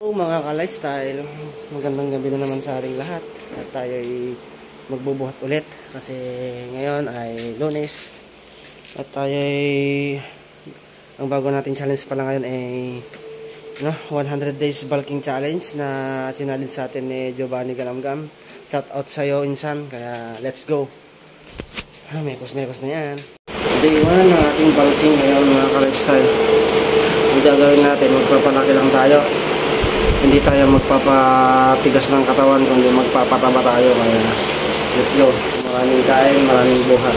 Mga ka-lifestyle, magandang gabi na naman sa ating lahat at tayo ay magbubuhat ulit kasi ngayon ay Lunes at tayo ay ang bago nating challenge pala ngayon ay 100 days bulking challenge na challenge sa atin ni Giovanni Galamgam. Shout out sa'yo insan, kaya let's go. Mekos na yan. Day 1 ng ating bulking ngayon mga ka-lifestyle. Ang gagawin natin, magpapalaki lang tayo. Hindi tayo magpapatigas ng katawan, kundi magpapataba tayo. Kaya let's go. Maraming kain, maraming buhat.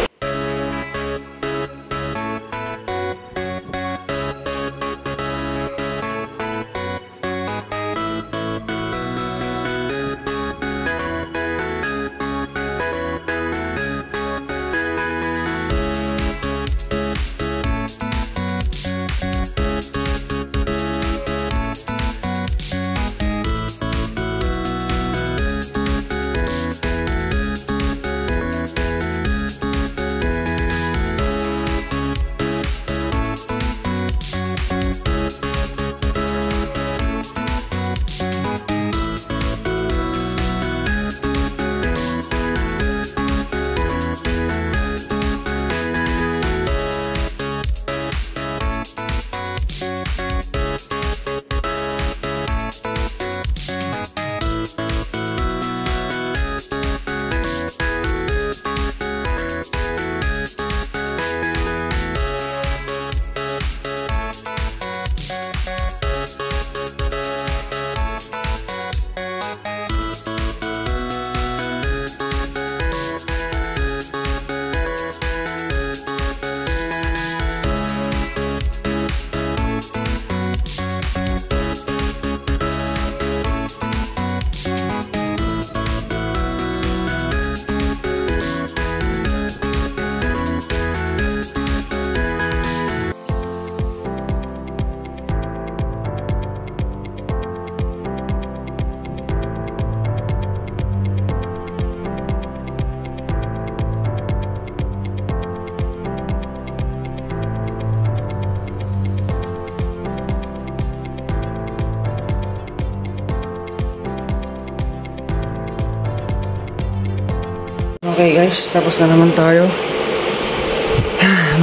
Okay guys, tapos na naman tayo.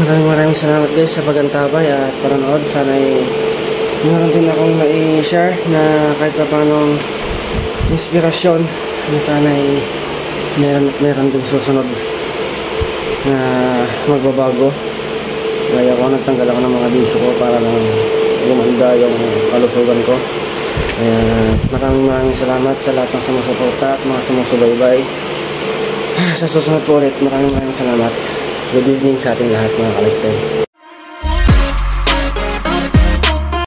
Maraming salamat guys sa pag-antabay at panonood. Sana ay meron din akong na-share na kahit pa paano inspirasyon na sana ay meron din susunod na magbabago. Kaya ako nagtanggal ako ng mga bisyo ko para lang gumanda yung kalusugan ko. Kaya maraming salamat sa lahat ng sumusuporta at mga sumusubaybay. Sa susunod po ulit, maraming salamat. Good evening sa ating lahat mga ka-lifestyle.